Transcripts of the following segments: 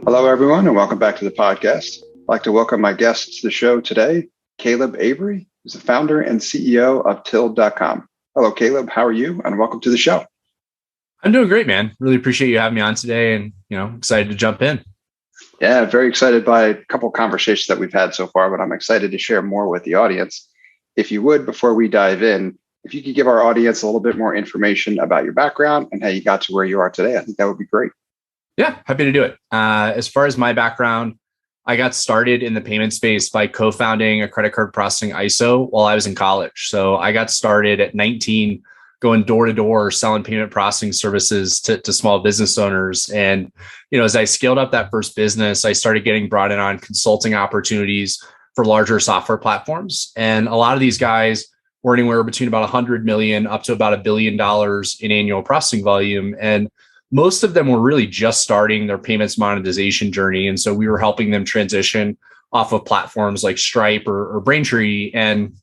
Hello, everyone, and welcome back to the podcast. I'd like to welcome my guest to the show today, Caleb Avery, who's the founder and CEO of Untitled.com. Hello, Caleb. How are you? And welcome to the show. I'm doing great, man. Really appreciate you having me on today, and excited to jump in. Yeah, very excited by a couple of conversations that we've had so far, but I'm excited to share more with the audience. If you would, before we dive in, if you could give our audience a little bit more information about your background and how you got to where you are today, I think that would be great. Yeah, happy to do it. As far as my background, I got started in the payment space by co-founding a credit card processing ISO while I was in college. So I got started at 19, going door to door, selling payment processing services to small business owners. And, as I scaled up that first business, I started getting brought in on consulting opportunities for larger software platforms. And a lot of these guys were anywhere between about 100 million up to about $1 billion in annual processing volume. And most of them were really just starting their payments monetization journey. And so we were helping them transition off of platforms like Stripe or Braintree. And,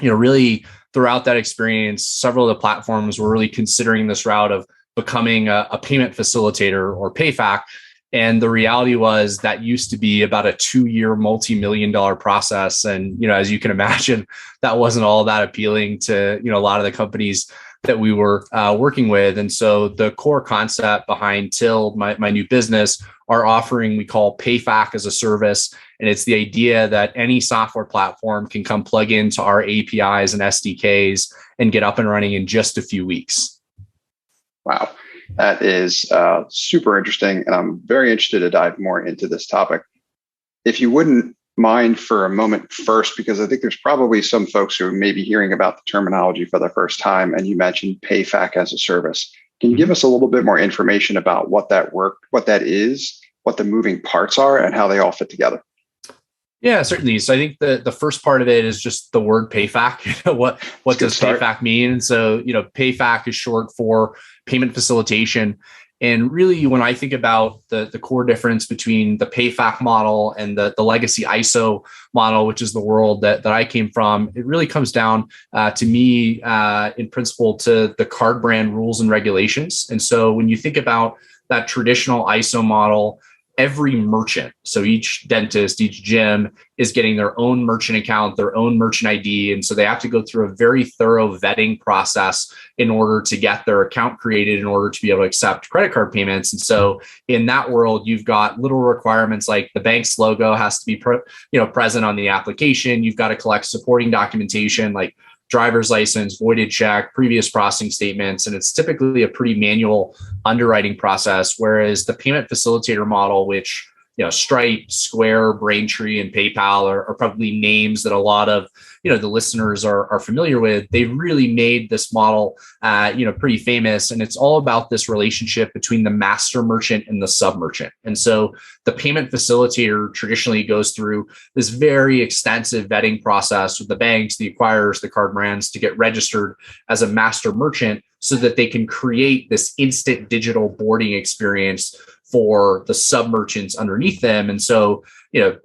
really throughout that experience, several of the platforms were really considering this route of becoming a payment facilitator or PayFac. And the reality was that used to be about a 2-year multi-million-dollar process. And, as you can imagine, that wasn't all that appealing to, a lot of the companies that we were working with. And so the core concept behind Till, my new business, our offering we call PayFac-as-a-Service. And it's the idea that any software platform can come plug into our APIs and SDKs and get up and running in just a few weeks. Wow. That is super interesting. And I'm very interested to dive more into this topic. If you wouldn't mind for a moment first, because I think there's probably some folks who may be hearing about the terminology for the first time, and you mentioned PayFac-as-a-Service. Can you give us a little bit more information about what that is, what the moving parts are, and how they all fit together? Yeah, certainly. So I think the first part of it is just the word PayFac. What does PayFac mean? And so, PayFac is short for payment facilitation. And really, when I think about the core difference between the PayFac model and the legacy ISO model, which is the world that I came from, it really comes down to me, in principle, to the card brand rules and regulations. And so when you think about that traditional ISO model, every merchant, so each dentist, each gym is getting their own merchant account, their own merchant ID. And so they have to go through a very thorough vetting process in order to get their account created in order to be able to accept credit card payments. And so in that world, you've got little requirements like the bank's logo has to be present on the application. You've got to collect supporting documentation like driver's license, voided check, previous processing statements. And it's typically a pretty manual underwriting process. Whereas the payment facilitator model, which, Stripe, Square, Braintree, and PayPal are probably names that a lot of, the listeners are familiar with. They've really made this model, pretty famous. And it's all about this relationship between the master merchant and the sub merchant. And so the payment facilitator traditionally goes through this very extensive vetting process with the banks, the acquirers, the card brands to get registered as a master merchant so that they can create this instant digital boarding experience for the sub merchants underneath them. And so,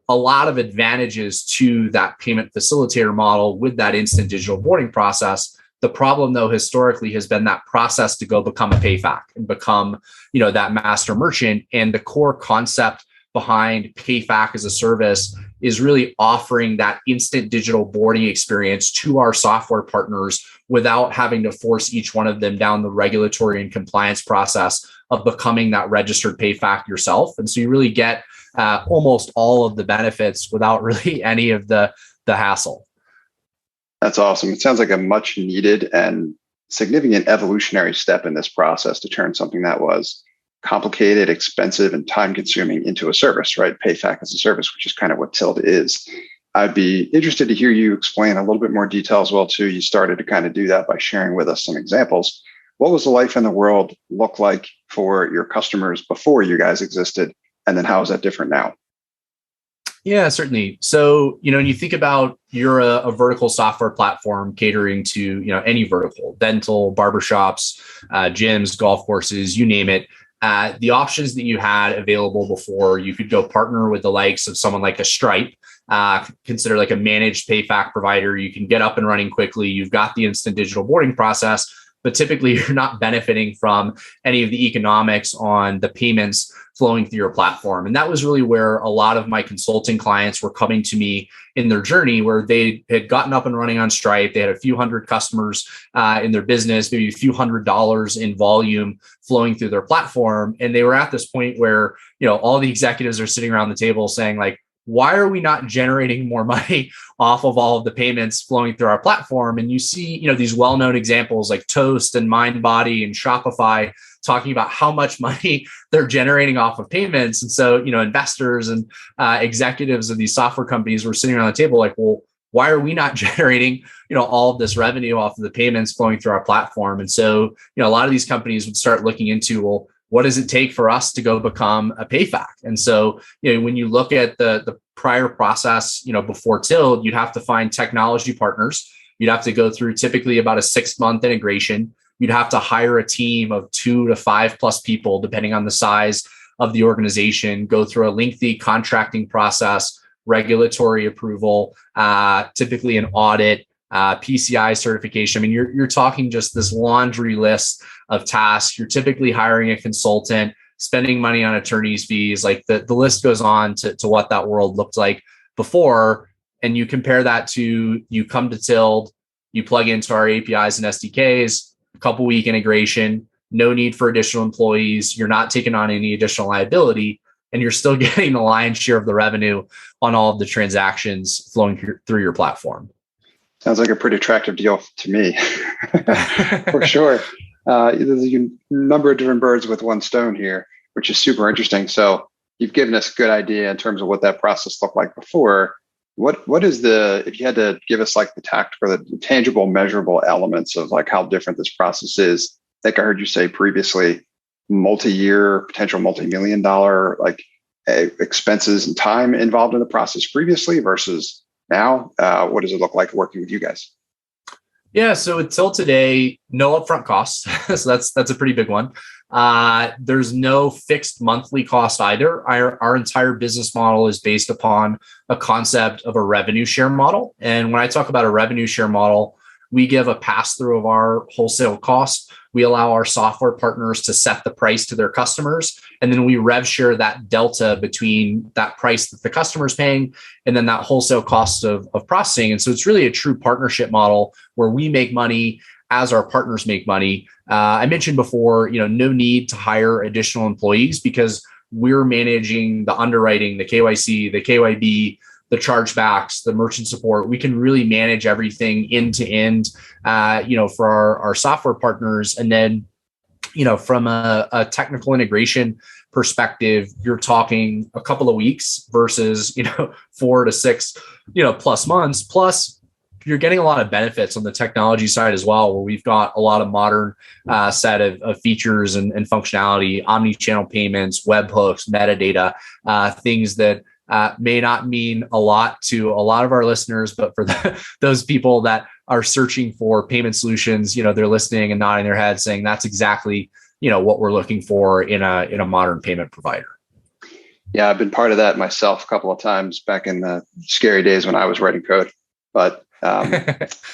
a lot of advantages to that payment facilitator model with that instant digital boarding process. The problem, though, historically has been that process to go become a PayFac and become, that master merchant. And the core concept behind PayFac-as-a-Service is really offering that instant digital boarding experience to our software partners without having to force each one of them down the regulatory and compliance process of becoming that registered PayFac yourself. And so you really get almost all of the benefits without really any of the hassle. That's awesome. It sounds like a much needed and significant evolutionary step in this process to turn something that was complicated, expensive, and time-consuming into a service, right? PayFac-as-a-Service, which is kind of what Tilt is. I'd be interested to hear you explain a little bit more detail as well, too. You started to kind of do that by sharing with us some examples. What was the life in the world look like for your customers before you guys existed? And then how is that different now? Yeah, certainly. So, when you think about you're a vertical software platform catering to, any vertical, dental, barbershops, gyms, golf courses, you name it. The options that you had available before, you could go partner with the likes of someone like a Stripe, consider like a managed PayFac provider. You can get up and running quickly. You've got the instant digital boarding process, but typically you're not benefiting from any of the economics on the payments flowing through your platform. And that was really where a lot of my consulting clients were coming to me in their journey, where they had gotten up and running on Stripe. They had a few hundred customers in their business, maybe a few $100s in volume flowing through their platform. And they were at this point where, all the executives are sitting around the table saying, like, why are we not generating more money off of all of the payments flowing through our platform? And you see, these well-known examples like Toast and MindBody and Shopify talking about how much money they're generating off of payments. And so, investors and executives of these software companies were sitting around the table like, well, why are we not generating, all of this revenue off of the payments flowing through our platform? And so, a lot of these companies would start looking into, well, what does it take for us to go become a PayFac? And so, when you look at the prior process, before Tilled, you'd have to find technology partners. You'd have to go through typically about a 6-month integration. You'd have to hire a team of 2 to 5+ people, depending on the size of the organization, go through a lengthy contracting process, regulatory approval, typically an audit, PCI certification. I mean, you're talking just this laundry list of tasks. You're typically hiring a consultant, spending money on attorney's fees. Like the list goes on to what that world looked like before. And you compare that to, you come to Tilled, you plug into our APIs and SDKs, a couple week integration, no need for additional employees. You're not taking on any additional liability, and you're still getting the lion's share of the revenue on all of the transactions flowing through your platform. Sounds like a pretty attractive deal to me, for sure. There's a number of different birds with one stone here, which is super interesting. So you've given us a good idea in terms of what that process looked like before. What is if you had to give us like the tactical, the tangible, measurable elements of like how different this process is? I think I heard you say previously, multi-year, potential multi-million-dollar like expenses and time involved in the process previously versus now. What does it look like working with you guys? Yeah, so until today, no upfront costs. So that's a pretty big one. There's no fixed monthly cost either. Our entire business model is based upon a concept of a revenue share model. And when I talk about a revenue share model, we give a pass-through of our wholesale costs. We allow our software partners to set the price to their customers, and then we rev share that delta between that price that the customer is paying and then that wholesale cost of processing. And so it's really a true partnership model where we make money as our partners make money. I mentioned before, no need to hire additional employees because we're managing the underwriting, the KYC, the KYB, the chargebacks, the merchant support. We can really manage everything end to end, for our software partners. And then, from a technical integration perspective, you're talking a couple of weeks versus, 4 to 6, plus months. Plus, you're getting a lot of benefits on the technology side as well, where we've got a lot of modern set of features and functionality, omni-channel payments, webhooks, metadata, things that may not mean a lot to a lot of our listeners, but for those people that are searching for payment solutions, they're listening and nodding their head saying that's exactly, what we're looking for in a modern payment provider. Yeah, I've been part of that myself a couple of times back in the scary days when I was writing code, but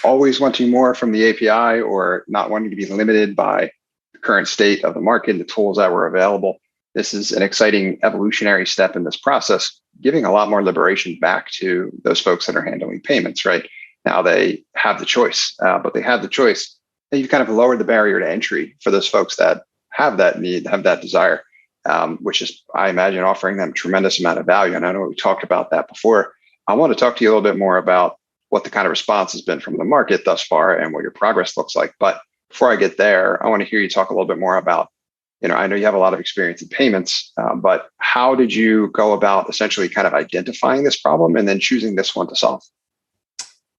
always wanting more from the API or not wanting to be limited by the current state of the market and the tools that were available. This is an exciting evolutionary step in this process, giving a lot more liberation back to those folks that are handling payments, right? Now they have the choice, but they have the choice. And you've kind of lowered the barrier to entry for those folks that have that need, have that desire, which is, I imagine, offering them a tremendous amount of value. And I know we talked about that before. I want to talk to you a little bit more about what the kind of response has been from the market thus far and what your progress looks like. But before I get there, I want to hear you talk a little bit more about, I know you have a lot of experience in payments, but how did you go about essentially kind of identifying this problem and then choosing this one to solve?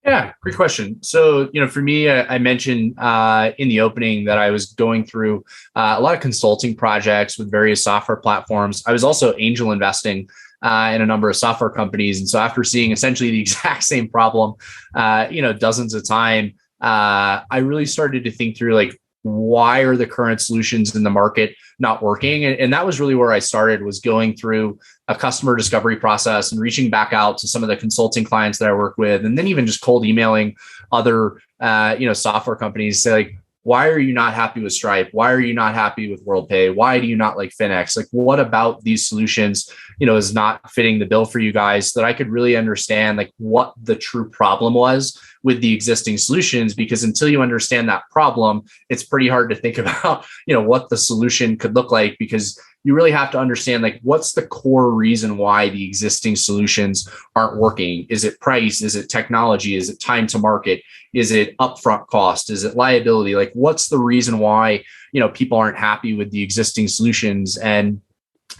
Yeah, great question. So, for me, I mentioned in the opening that I was going through a lot of consulting projects with various software platforms. I was also angel investing in a number of software companies. And so after seeing essentially the exact same problem, dozens of times, I really started to think through like, why are the current solutions in the market not working? And that was really where I started, was going through a customer discovery process and reaching back out to some of the consulting clients that I work with, and then even just cold emailing other, software companies, say like, why are you not happy with Stripe? Why are you not happy with WorldPay? Why do you not like Finex? Like, what about these solutions, is not fitting the bill for you guys, so that I could really understand like what the true problem was with the existing solutions? Because until you understand that problem, it's pretty hard to think about, what the solution could look like, because you really have to understand like what's the core reason why the existing solutions aren't working. Is it price? Is it technology? Is it time to market? Is it upfront cost? Is it liability? Like, what's the reason why, people aren't happy with the existing solutions? And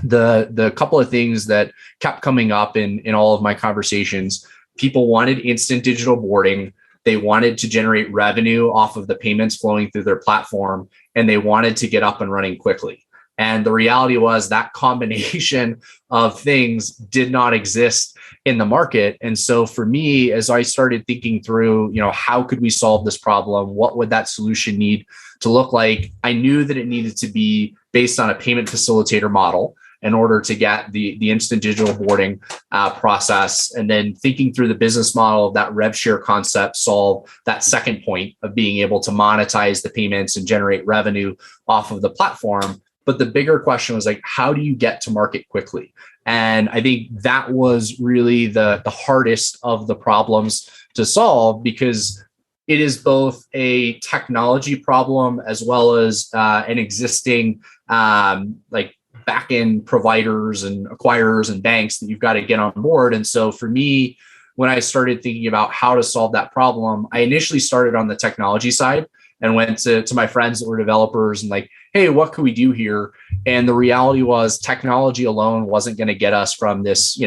the couple of things that kept coming up in all of my conversations, people wanted instant digital boarding. They wanted to generate revenue off of the payments flowing through their platform, and they wanted to get up and running quickly. And the reality was that combination of things did not exist in the market. And so for me, as I started thinking through, how could we solve this problem? What would that solution need to look like? I knew that it needed to be based on a payment facilitator model in order to get the instant digital boarding process. And then thinking through the business model of that rev share concept, solve that second point of being able to monetize the payments and generate revenue off of the platform. But the bigger question was like, how do you get to market quickly? And I think that was really the hardest of the problems to solve, because it is both a technology problem as well as an existing like back-end providers and acquirers and banks that you've got to get on board. And so for me, when I started thinking about how to solve that problem, I initially started on the technology side and went to my friends that were developers and like, hey, what can we do here? And the reality was technology alone wasn't going to get us from this,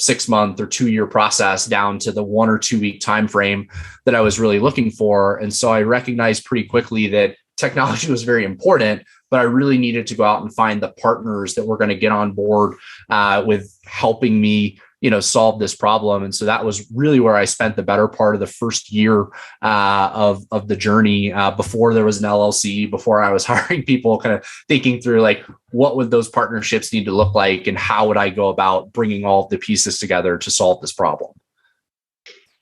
6-month or 2-year process down to the 1 or 2 week time frame that I was really looking for. And so I recognized pretty quickly that technology was very important, but I really needed to go out and find the partners that were going to get on board with helping me, solve this problem. And so that was really where I spent the better part of the first year of the journey before there was an LLC, before I was hiring people, kind of thinking through like, what would those partnerships need to look like? And how would I go about bringing all of the pieces together to solve this problem?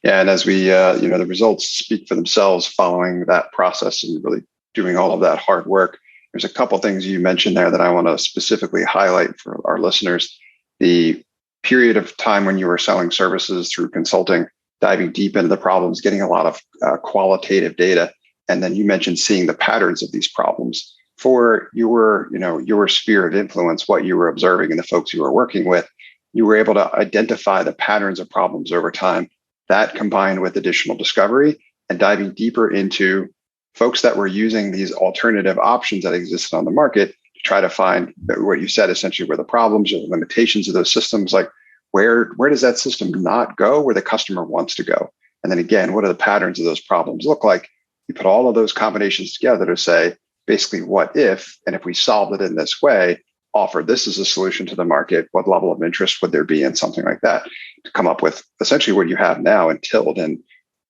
Yeah. And as we, the results speak for themselves following that process and really doing all of that hard work. There's a couple things you mentioned there that I want to specifically highlight for our listeners. The period of time when you were selling services through consulting, diving deep into the problems, getting a lot of qualitative data. And then you mentioned seeing the patterns of these problems for your sphere of influence, what you were observing and the folks you were working with. You were able to identify the patterns of problems over time. That combined with additional discovery and diving deeper into folks that were using these alternative options that existed on the market to try to find what you said, essentially where the problems or the limitations of those systems, like where does that system not go where the customer wants to go? And then again, what do the patterns of those problems look like? You put all of those combinations together to say, basically, what if, and if we solved it in this way, offer this as a solution to the market, what level of interest would there be in something like that to come up with essentially what you have now in Tilt. And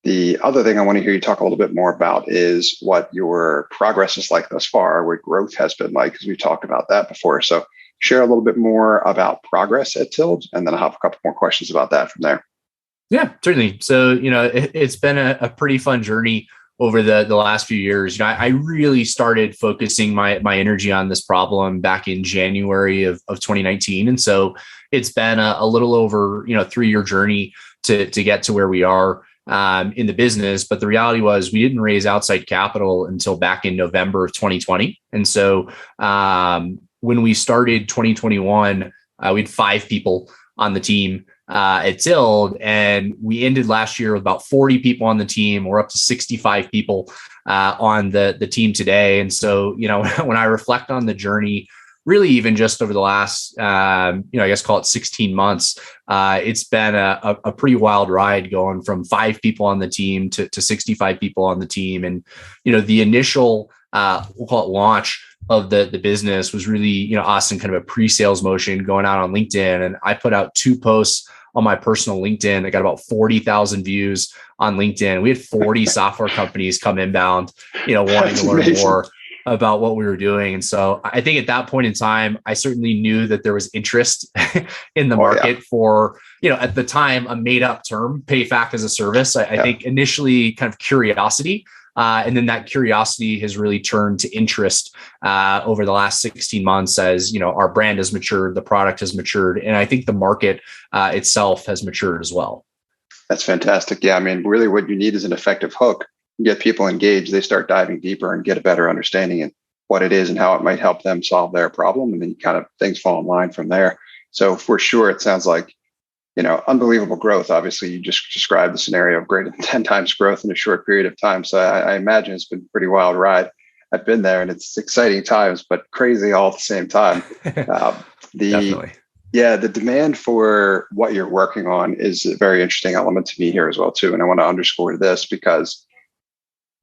the other thing I want to hear you talk a little bit more about is what your progress is like thus far, what growth has been like, because we've talked about that before. So share a little bit more about progress at Tilt, and then I'll have a couple more questions about that from there. Yeah, certainly. So, it's been a pretty fun journey over the last few years. I really started focusing my energy on this problem back in January of 2019. And so it's been a little over, 3-year journey to get to where we are in the business. But the reality was we didn't raise outside capital until back in November of 2020. And so when we started 2021, we had 5 people on the team at Tilt, and we ended last year with about 40 people on the team. We're up to 65 people on the team today. And so, when I reflect on the journey, really even just over the last, I guess call it 16 months, it's been a pretty wild ride going from 5 people on the team to 65 people on the team. And, the initial, we'll call it launch of the business was really, us in kind of a pre-sales motion going out on LinkedIn. And I put out 2 posts on my personal LinkedIn. I got about 40,000 views on LinkedIn. We had 40 software companies come inbound, wanting to learn more about what we were doing. And so I think at that point in time, I certainly knew that there was interest in the market for, at the time, a made up term, PayFac-as-a-Service. I think initially kind of curiosity, And then that curiosity has really turned to interest over the last 16 months as, our brand has matured, the product has matured, and I think the market itself has matured as well. That's fantastic. Yeah, I mean, really what you need is an effective hook. You get people engaged, they start diving deeper and get a better understanding of what it is and how it might help them solve their problem. And then kind of things fall in line from there. So for sure, it sounds like, unbelievable growth. Obviously, you just described the scenario of greater than 10 times growth in a short period of time. So I imagine it's been a pretty wild ride. I've been there and it's exciting times, but crazy all at the same time. Definitely. Yeah, the demand for what you're working on is a very interesting element to me here as well, too. And I want to underscore this because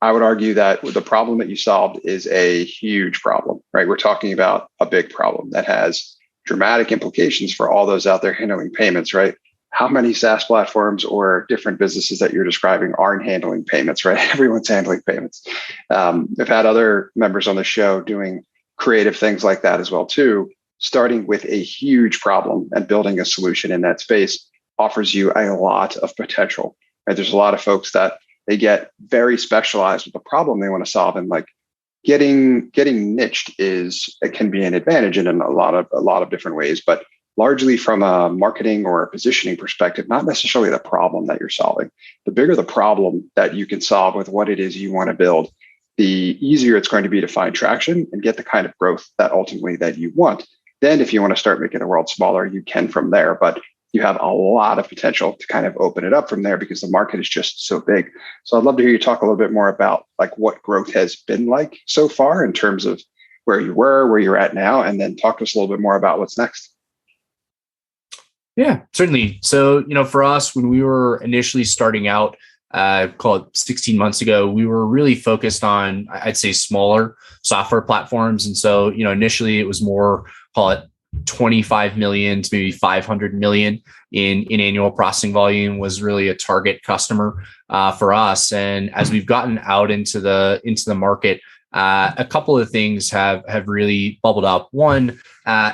I would argue that the problem that you solved is a huge problem, right? We're talking about a big problem that has dramatic implications for all those out there handling payments, right? How many SaaS platforms or different businesses that you're describing aren't handling payments, right? Everyone's handling payments. I've had other members on the show doing creative things like that as well, too. Starting with a huge problem and building a solution in that space offers you a lot of potential, right? There's a lot of folks that they get very specialized with the problem they want to solve, and like getting niched it can be an advantage in a lot of different ways, but largely from a marketing or a positioning perspective, not necessarily the problem that you're solving. The bigger the problem that you can solve with what it is you want to build, the easier it's going to be to find traction and get the kind of growth that ultimately that you want. Then if you want to start making the world smaller, you can from there, but you have a lot of potential to kind of open it up from there because the market is just so big. So I'd love to hear you talk a little bit more about like what growth has been like so far in terms of where you were, where you're at now, and then talk to us a little bit more about what's next. Yeah, certainly. So, for us, when we were initially starting out, call it 16 months ago, we were really focused on, I'd say, smaller software platforms. And so, initially it was more, call it 25 million to maybe 500 million in annual processing volume was really a target customer for us. And as we've gotten out into the market, a couple of things have really bubbled up. One,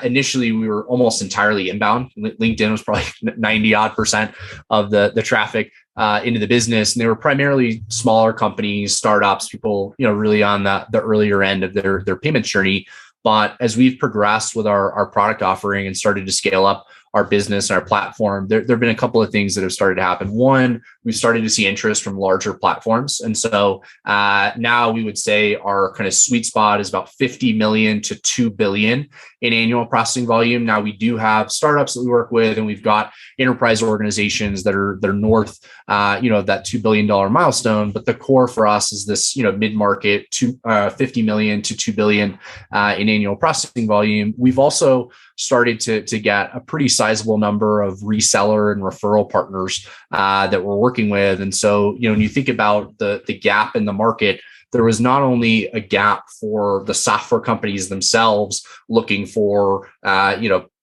initially we were almost entirely inbound. LinkedIn was probably 90% of the traffic into the business, and they were primarily smaller companies, startups, people really on the earlier end of their payments journey. But as we've progressed with our product offering and started to scale up our business and our platform, there have been a couple of things that have started to happen. One, we've started to see interest from larger platforms. And so now we would say our kind of sweet spot is about 50 million to 2 billion in annual processing volume. Now we do have startups that we work with, and we've got enterprise organizations that are north, that $2 billion milestone. But the core for us is this, mid-market 50 million to 2 billion in annual processing volume. We've also started to get a pretty sizable number of reseller and referral partners that we're working with. And so, when you think about the gap in the market, there was not only a gap for the software companies themselves looking for,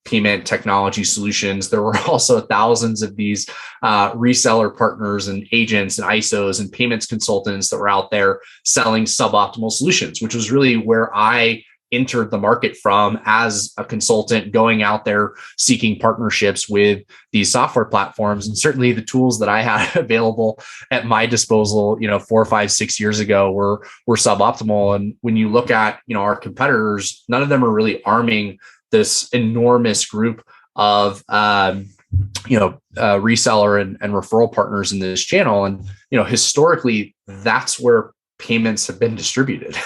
payment technology solutions. There were also thousands of these reseller partners and agents and ISOs and payments consultants that were out there selling suboptimal solutions, which was really where I entered the market from as a consultant, going out there seeking partnerships with these software platforms. And certainly the tools that I had available at my disposal, 4, 5, 6 years ago were suboptimal. And when you look at, our competitors, none of them are really arming this enormous group of reseller and referral partners in this channel. And, historically, that's where payments have been distributed.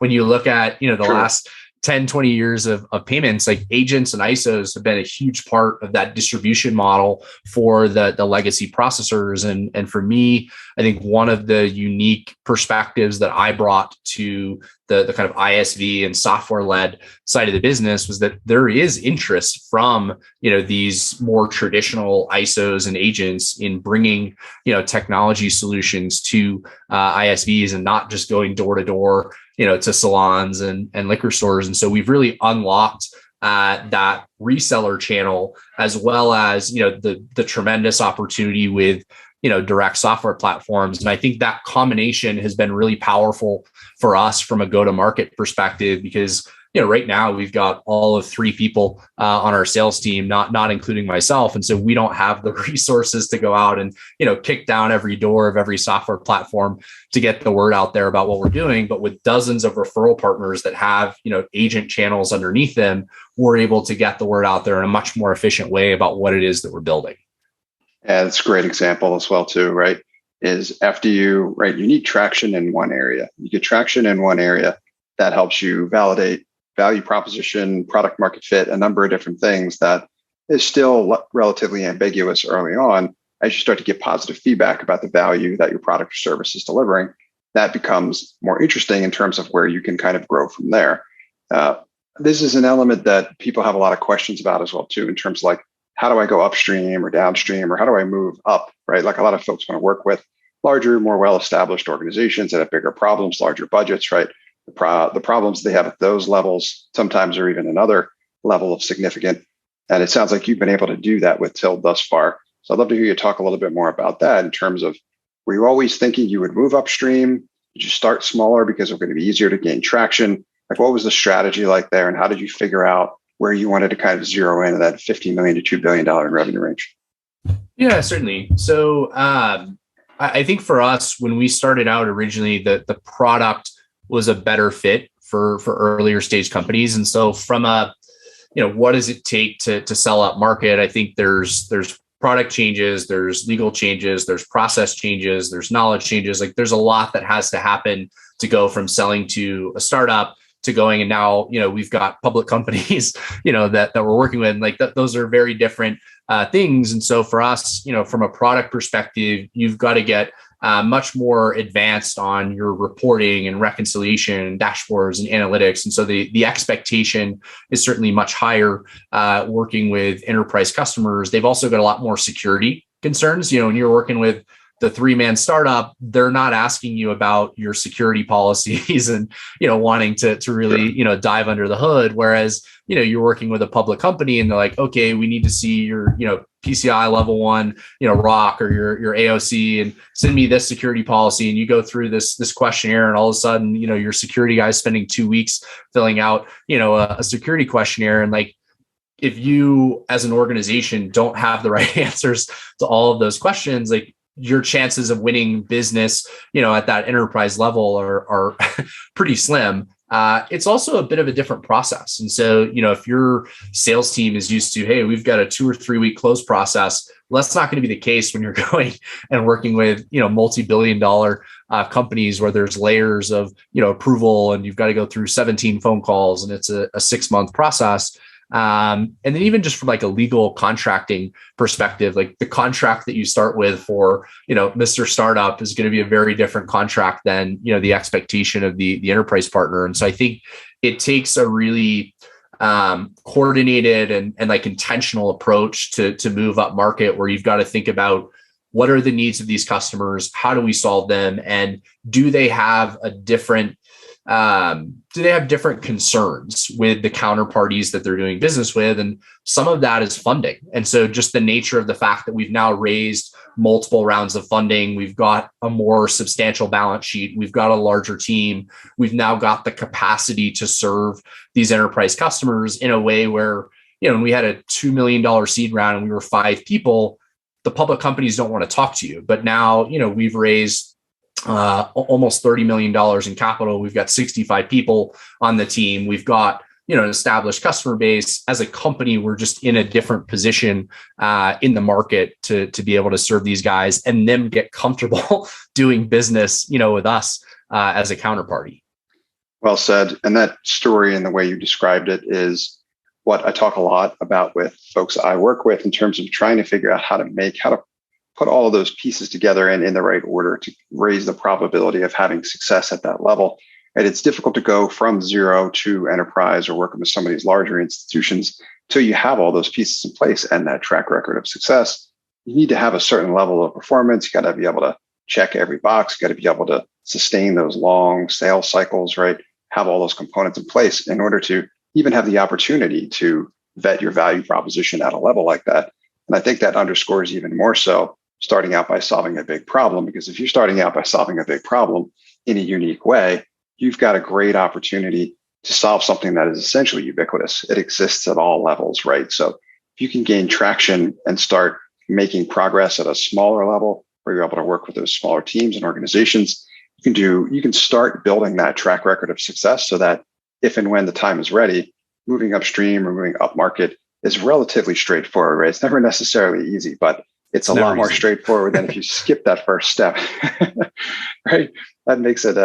When you look at, the True. last 10, 20 years of payments, like agents and ISOs have been a huge part of that distribution model for the legacy processors. And for me, I think one of the unique perspectives that I brought to the kind of ISV and software-led side of the business was that there is interest from, these more traditional ISOs and agents in bringing, technology solutions to ISVs and not just going door to door, to salons and liquor stores. And so we've really unlocked that reseller channel, as well as, the tremendous opportunity with, direct software platforms. And I think that combination has been really powerful for us from a go-to-market perspective, because right now we've got all of 3 people on our sales team, not including myself. And so we don't have the resources to go out and, kick down every door of every software platform to get the word out there about what we're doing. But with dozens of referral partners that have, agent channels underneath them, we're able to get the word out there in a much more efficient way about what it is that we're building. Yeah, that's a great example as well, too, right? Is after you need traction in one area. You get traction in one area, that helps you validate value proposition, product market fit, a number of different things that is still relatively ambiguous early on. As you start to get positive feedback about the value that your product or service is delivering, that becomes more interesting in terms of where you can kind of grow from there. This is an element that people have a lot of questions about as well, too, in terms of like, how do I go upstream or downstream, or how do I move up, right? Like a lot of folks want to work with larger, more well-established organizations that have bigger problems, larger budgets, right? The problems they have at those levels sometimes are even another level of significant. And it sounds like you've been able to do that with Tilt thus far. So I'd love to hear you talk a little bit more about that in terms of, were you always thinking you would move upstream? Did you start smaller because it was going to be easier to gain traction? Like, what was the strategy like there? And how did you figure out where you wanted to kind of zero in that $50 million to $2 billion in revenue range? Yeah, certainly. So I think for us, when we started out originally, the product was a better fit for earlier stage companies. And so from what does it take to sell up market? I think there's product changes, there's legal changes, there's process changes, there's knowledge changes. Like, there's a lot that has to happen to go from selling to a startup to going. And now, we've got public companies, that we're working with. Like, those are very different things. And so for us, from a product perspective, you've got to get much more advanced on your reporting and reconciliation and dashboards and analytics. And so the expectation is certainly much higher working with enterprise customers. They've also got a lot more security concerns. When you're working with the 3-man startup, they're not asking you about your security policies and, wanting to really, dive under the hood. Whereas, you're working with a public company and they're like, okay, we need to see your, PCI level 1, ROC or your AOC, and send me this security policy. And you go through this questionnaire, and all of a sudden, your security guy is spending 2 weeks filling out, a security questionnaire. And like, if you as an organization don't have the right answers to all of those questions, like, your chances of winning business, at that enterprise level are pretty slim. It's also a bit of a different process. And so, if your sales team is used to, hey, we've got a 2 or 3 week close process, well, that's not going to be the case when you're going and working with, multi-billion-dollar companies where there's layers of, approval, and you've got to go through 17 phone calls, and it's a 6-month process. And then even just from like a legal contracting perspective, like the contract that you start with for, Mr. Startup is going to be a very different contract than, the expectation of the enterprise partner. And so I think it takes a really coordinated and like intentional approach to move up market, where you've got to think about, what are the needs of these customers? How do we solve them? And do they have different concerns with the counterparties that they're doing business with? And some of that is funding. And so just the nature of the fact that we've now raised multiple rounds of funding, we've got a more substantial balance sheet, we've got a larger team, we've now got the capacity to serve these enterprise customers in a way where, when we had a $2 million seed round and we were 5 people, the public companies don't want to talk to you. But now, we've raised almost $30 million in capital. We've got 65 people on the team. We've got, an established customer base. As a company, we're just in a different position in the market to be able to serve these guys and them get comfortable doing business, with us as a counterparty. Well said. And that story and the way you described it is what I talk a lot about with folks I work with in terms of trying to figure out how to put all of those pieces together and in the right order to raise the probability of having success at that level. And it's difficult to go from 0 to enterprise or working with some of these larger institutions till you have all those pieces in place and that track record of success. You need to have a certain level of performance. You got to be able to check every box. You got to be able to sustain those long sales cycles, right? Have all those components in place in order to even have the opportunity to vet your value proposition at a level like that. And I think that underscores even more so starting out by solving a big problem, because if you're starting out by solving a big problem in a unique way, you've got a great opportunity to solve something that is essentially ubiquitous. It exists at all levels, right? So if you can gain traction and start making progress at a smaller level where you're able to work with those smaller teams and organizations, you can start building that track record of success so that if and when the time is ready, moving upstream or moving up market is relatively straightforward, right? It's never necessarily easy, but it's a lot more straightforward than if you skip that first step, right? That makes it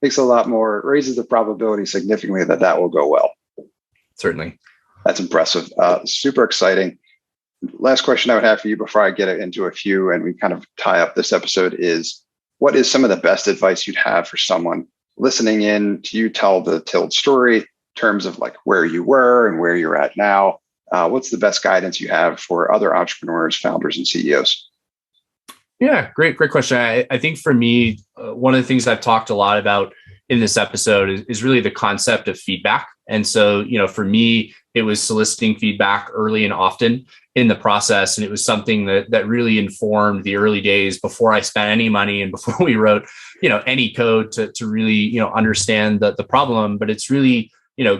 makes a lot more, raises the probability significantly that will go well. Certainly. That's impressive. Super exciting. Last question I would have for you before I get into a few and we kind of tie up this episode is, what is some of the best advice you'd have for someone listening in to you tell the Tilled story in terms of like where you were and where you're at now? What's the best guidance you have for other entrepreneurs, founders, and CEOs? Yeah, great question. I think for me, one of the things I've talked a lot about in this episode is really the concept of feedback. And so, for me, it was soliciting feedback early and often in the process. And it was something that really informed the early days before I spent any money and before we wrote, any code to really, understand the problem. But it's really,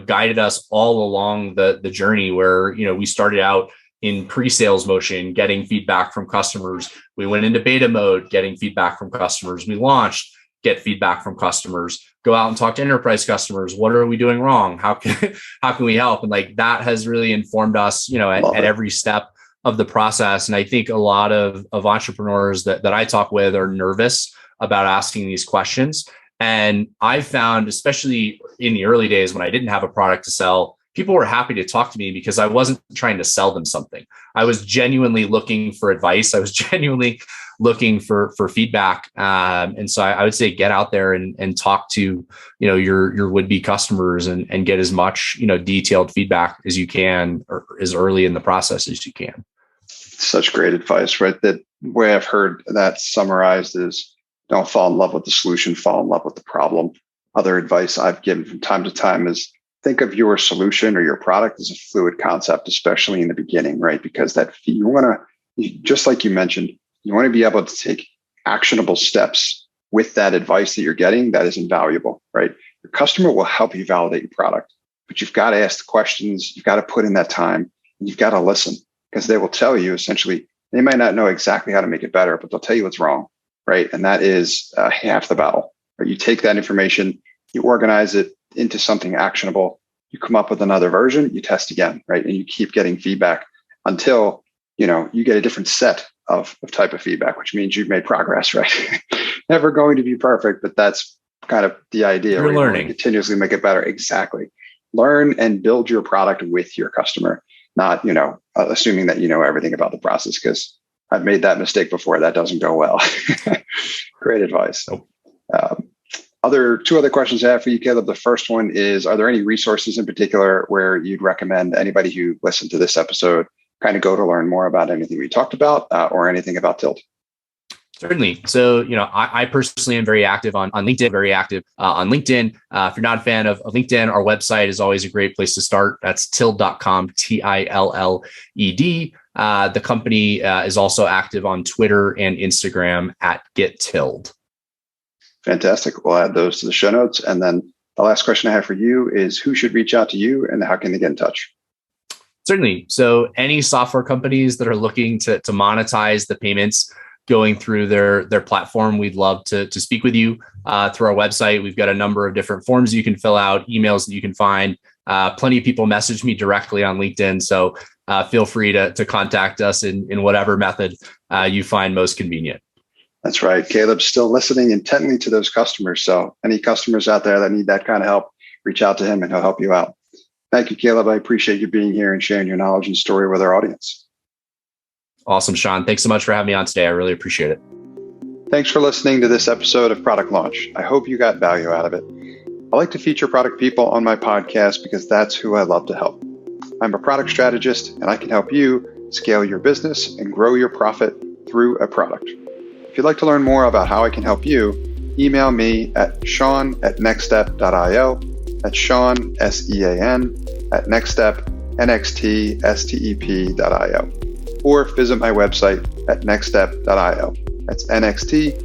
guided us all along the journey where, we started out in pre-sales motion, getting feedback from customers. We went into beta mode, getting feedback from customers. We launched, get feedback from customers, go out and talk to enterprise customers. What are we doing wrong? How can we help? And like that has really informed us, at every step of the process. And I think a lot of entrepreneurs that I talk with are nervous about asking these questions. And I found, especially in the early days when I didn't have a product to sell, people were happy to talk to me because I wasn't trying to sell them something. I was genuinely looking for advice. I was genuinely looking for feedback. And so I would say get out there and talk to, your would-be customers and get as much, detailed feedback as you can, or as early in the process as you can. Such great advice, right? The way I've heard that summarized is don't fall in love with the solution, fall in love with the problem. Other advice I've given from time to time is think of your solution or your product as a fluid concept, especially in the beginning, right? Because that you want to, just like you mentioned, you want to be able to take actionable steps with that advice that you're getting that is invaluable, right? Your customer will help you validate your product, but you've got to ask the questions, you've got to put in that time, and you've got to listen because they will tell you essentially, they might not know exactly how to make it better, but they'll tell you what's wrong, right? And that is half the battle, right? You take that information, you organize it into something actionable, you come up with another version, you test again, right? And you keep getting feedback until, you get a different set of type of feedback, which means you've made progress, right? Never going to be perfect, but that's kind of the idea. You're learning. Continuously make it better. Exactly. Learn and build your product with your customer, not, assuming that you know everything about the process, because I've made that mistake before. That doesn't go well. Great advice. Nope. Two other questions I have for you, Caleb. The first one is, are there any resources in particular where you'd recommend anybody who listened to this episode kind of go to learn more about anything we talked about or anything about Tilled? Certainly. So, I personally am very active on LinkedIn, on LinkedIn. If you're not a fan of LinkedIn, our website is always a great place to start. That's tilled.com, TILLED. The company is also active on Twitter and Instagram at GetTilled. Fantastic. We'll add those to the show notes. And then the last question I have for you is, who should reach out to you and how can they get in touch? Certainly. So any software companies that are looking to monetize the payments going through their platform, we'd love to speak with you through our website. We've got a number of different forms you can fill out, emails that you can find. Plenty of people message me directly on LinkedIn. So feel free to contact us in whatever method you find most convenient. That's right. Caleb's still listening intently to those customers. So any customers out there that need that kind of help, reach out to him and he'll help you out. Thank you, Caleb. I appreciate you being here and sharing your knowledge and story with our audience. Awesome, Sean. Thanks so much for having me on today. I really appreciate it. Thanks for listening to this episode of Product Launch. I hope you got value out of it. I like to feature product people on my podcast because that's who I love to help. I'm a product strategist and I can help you scale your business and grow your profit through a product. If you'd like to learn more about how I can help you, email me at sean@nextstep.io. That's Sean, SEAN, at nextstep, NXTSTEP.io. Or visit my website at nextstep.io. That's NXTSTEP.io.